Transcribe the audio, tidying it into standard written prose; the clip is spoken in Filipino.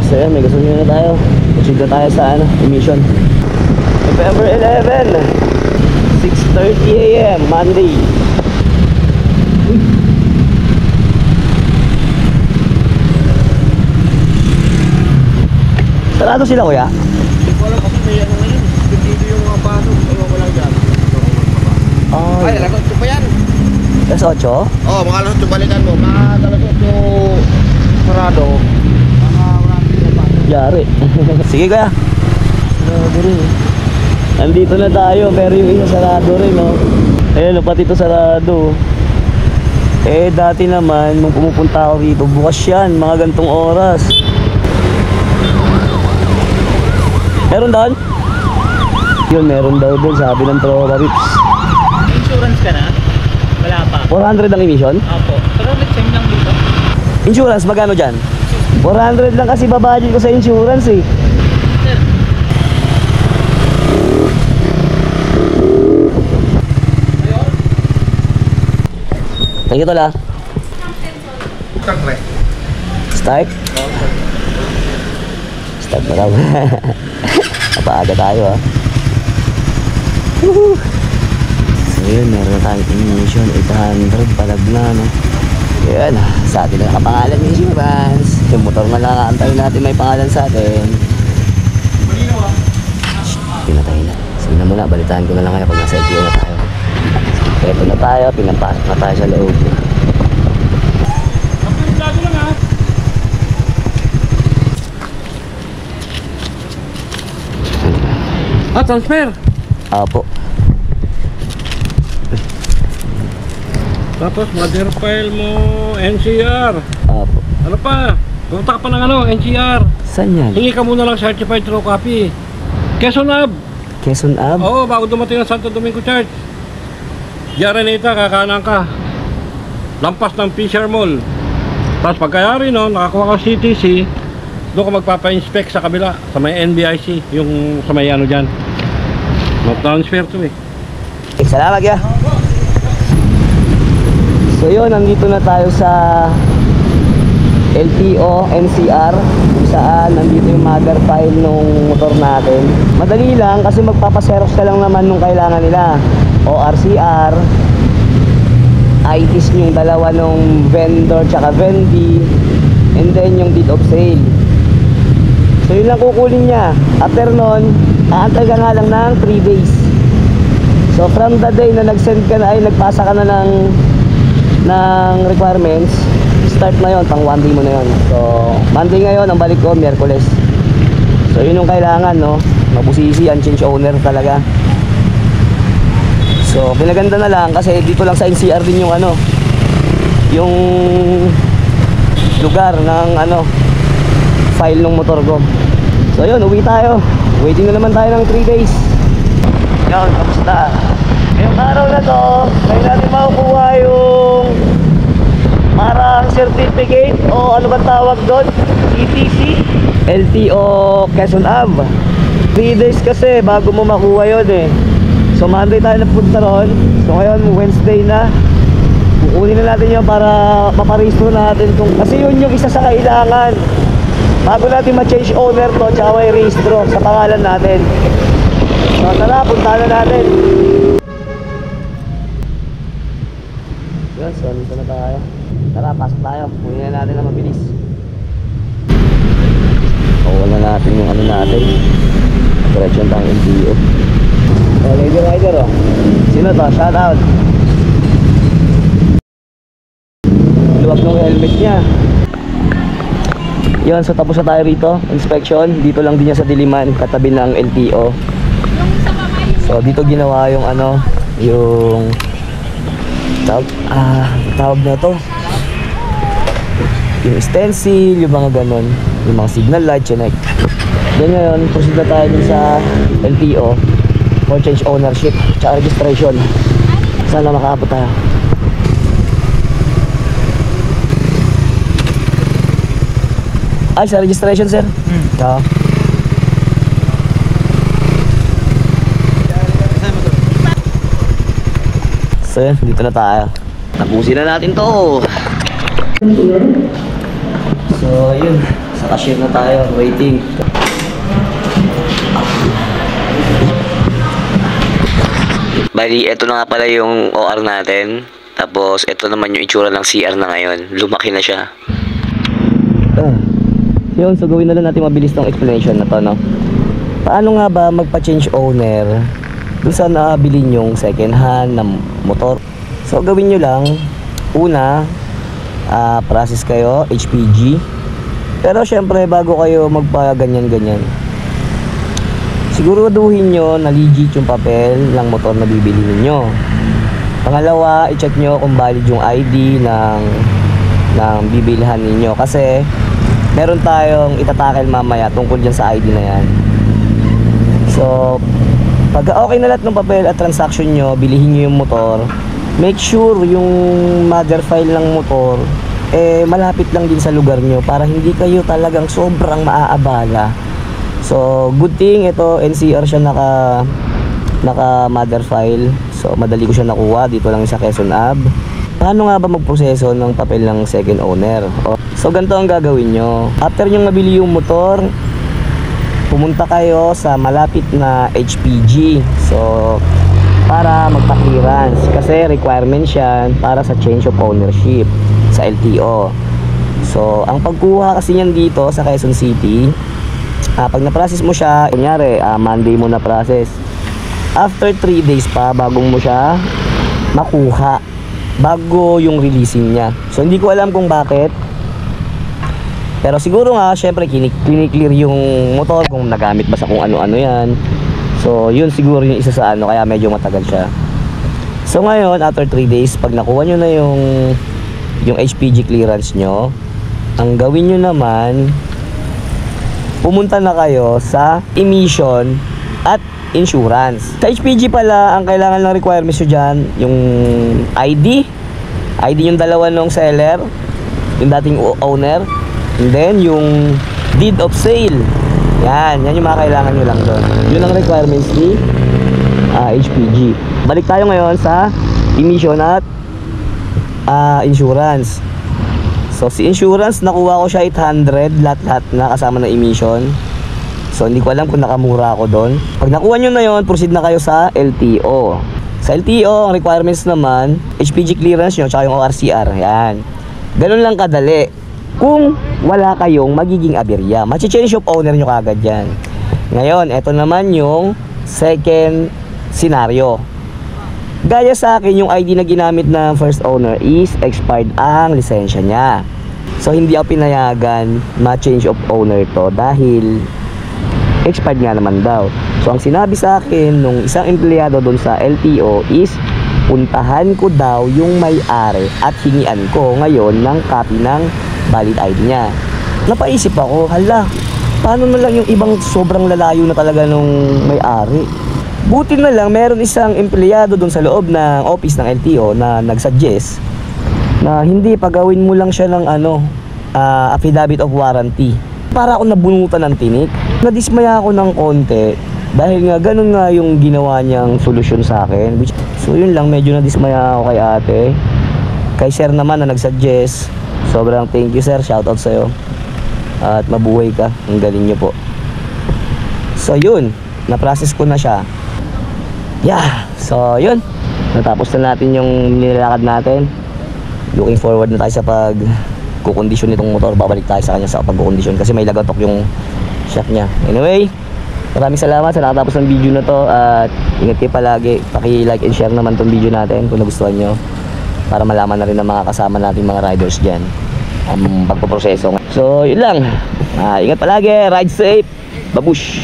So yan, may gasolina na tayo. Proceed na tayo sa emission. November 11, 6:30 AM, Monday. Sarado sila kuya? Wala kasi may ano ngayon. Dito yung mga paso. Ewan ko lang dyan. Oh, Ay, alas 8 pa yan. alas 8? Oo, mga alas 8 balikan mo. Mga alas 8 sarado. Mga wala yung paso. Yari. Sige kuya. Sarado rin. Nandito na tayo pero yung isa sarado rin, no? Ayun, pati ito sarado. Eh, dati naman, nung pumupunta ako dito, bukas yan, mga gantong oras. Meron doon? Yun, meron daw doon, sabi ng tropa Rips. Insurance ka na? Wala pa. 400 ang emission? Opo. Pero let's same lang dito. Insurance, magkano dyan? 400 lang kasi babudget ko sa insurance eh. Sir. Thank you, Tola. Start? Start na daw. Napaaga tayo ah. So yun, meron na tayong emission 800, palag na, no? Yun, sa atin na nakapangalan yung insurance. Yung motor na nakaantayin natin may pangalan sa atin. Pinatay na. Sige na muna, balitaan ko na lang kayo pag nasa LTO na tayo. Eto na tayo, pinapasok na tayo sa loob. Ah, transfer. Apo. Tapos mother file mo, NCR. Apo. Ano pa? Pumunta ka pa ng NCR. Saan yan? Hingi ka muna lang certified true copy. Quezon Ave. Quezon Ave? Oo, bago dumating ang Santo Domingo Church. Yaraneta, kakanan ka. Lampas ng Fisher Mall. Tapos pagkayari no, nakakuha ka CTC. Doon ka magpapa-inspect sa kabila, sa may NBIC, yung sa may ano dyan. Mag-transfer to eh. Salamat ya. So yun, nandito na tayo sa LTO, NCR, kung saan nandito yung mother file nung motor natin. Madali lang kasi magpapaserox ka lang naman nung kailangan nila. ORCR, IDs yung dalawa nung vendor tsaka vendee, and then yung deed of sale. So yun lang kukunin niya. After nun, aantay ka nga lang ng 3 days. So from the day na nag-send ka na, ay nagpasa ka na ng requirements, start na yon, pang 1 day mo na yon. So Monday ngayon, ang balik ko Miyerkules. So yun yung kailangan, no? Mabusisi, change owner talaga. So pinaganda na lang kasi dito lang sa NCR din yung yung lugar ng file ng motor ko. So yun, uwi tayo. Waiting na naman tayo ng 3 days. Yun, kamusta? Ngayong araw na to, ngayon natin makukuha yung parang certificate o ano ba tawag doon? ETC? LTO Quezon Ave. 3 days kasi bago mo makuha yun eh. So Monday tayo napunta ron. So ngayon Wednesday na. Kukunin na natin yun para maparehistro natin kasi yun yung isa sa kailangan bago natin ma-change owner to tsaka may rehistro sa pangalan natin. So tara, punta na natin. Yun, so dito na tayo. Tara, pasok tayo. Kunin na natin na mabilis. Kukuha na natin yung natin. Correction tang LTO. Oh, lady rider oh. Sino to? Shout out. Luwag ng helmet niya. Yun, so tapos na tayo rito. Inspection. Dito lang din niya sa Diliman, katabi ng LTO. So dito ginawa yung yung tawag na to, yung stencil, yung mga ganon, yung mga signal light, chinek. Then ngayon, proceed na tayo dun sa LTO for change ownership tsaka registration. Sana makaabot tayo. Ay, sa registration sir? Oo. So yun, dito na tayo. Tapusin na natin to. So yun, Sa cashier na tayo, waiting. Bali, ito na nga pala yung OR natin. Tapos, ito naman yung itsura ng CR na ngayon. Lumaki na siya. Yun, so gawin na lang natin mabilis tong explanation na to, no? Paano nga ba magpa-change owner dun sa nabili nyong second hand na motor? So, gawin nyo lang. Una, process kayo, HPG. Pero syempre, bago kayo magpa-ganyan-ganyan, siguraduhin nyo na legit yung papel ng motor na bibili ninyo. Pangalawa, i-check nyo kung valid yung ID ng bibilhan ninyo. Kasi, meron tayong itatakel mamaya tungkol dyan sa ID na yan. So, pag okay na lahat ng papel at transaction nyo, bilihin nyo yung motor, make sure yung mother file ng motor malapit lang din sa lugar nyo para hindi kayo talagang sobrang maaabala. So, good thing ito NCR siya naka mother file. So, madali ko siya nakuha dito lang sa Quezon Ave. Paano nga ba magproseso ng papel ng second owner? So, ganito ang gagawin nyo. After nyo mabili yung motor, pumunta kayo sa malapit na HPG. So, para magpa-clearance. Kasi requirement yan para sa change of ownership sa LTO. So, ang pagkuha kasi niyan dito sa Quezon City, pag na-process mo siya, kunyari, Monday mo na-process. After 3 days pa, bago mo siya makuha. Bago yung releasing niya. So, hindi ko alam kung bakit. Pero siguro nga, syempre, kiniklear yung motor kung nagamit ba sa kung ano-ano yan. So, yun siguro yung isa sa ano, kaya medyo matagal siya. So, ngayon, after 3 days, pag nakuha nyo na yung HPG clearance nyo, ang gawin nyo naman, pumunta na kayo sa emission at insurance. Sa HPG pala, ang kailangan ng requirements nyo dyan, yung ID yung dalawa ng seller, yung dating owner, and then yung deed of sale. Yan yung mga kailangan nyo lang doon. Yun ang requirements ni HPG. Balik tayo ngayon sa emission at insurance. So, si insurance, nakuha ko siya 800, lahat-lahat na kasama ng emission. So, hindi ko alam kung nakamura ako doon. Pag nakuha nyo na yun, proceed na kayo sa LTO. Sa LTO, ang requirements naman, HPG clearance nyo, tsaka yung ORCR. Yan. Ganun lang kadali. Kung wala kayong magiging aberya, machi-change of owner nyo kagad yan. Ngayon, eto naman yung second scenario. Gaya sa akin, yung ID na ginamit ng first owner is expired ang lisensya niya. So, hindi ako pinayagan ma-change of owner to dahil expired nga naman daw. So, ang sinabi sa akin nung isang empleyado doon sa LTO is puntahan ko daw yung may-ari at hingian ko ngayon ng copy ng valid ID niya. Napaisip ako, hala, paano na lang yung ibang sobrang lalayo na talaga nung may-ari? Buti na lang meron isang empleyado doon sa loob ng office ng LTO na nagsuggest na hindi, pagawin mo lang siya ng affidavit of warranty. Para ako nabunutan ng tinik. Nadismaya ako ng konti dahil nga ganun nga yung ginawa niyang solusyon sa akin. So yun lang, medyo nadismaya ako kay ate. Kay sir naman na nagsuggest, sobrang thank you sir, shoutout sa'yo. At mabuhay ka, ang galing niyo po. So yun, na-process ko na siya. Yeah, so yun, natapos na natin yung nilalakad natin. Looking forward na tayo sa pag-kukondisyon nitong motor. Babalik tayo sa kanya sa pag-kukondisyon kasi may lagatok yung shock niya. Anyway, maraming salamat sa nakatapos ng video na to. At ingat kayo palagi, paki-like and share naman tong video natin kung nagustuhan nyo, para malaman na rin ng mga kasama natin mga riders dyan ang pagpaproseso. So yun lang, ingat palagi, ride safe, babush.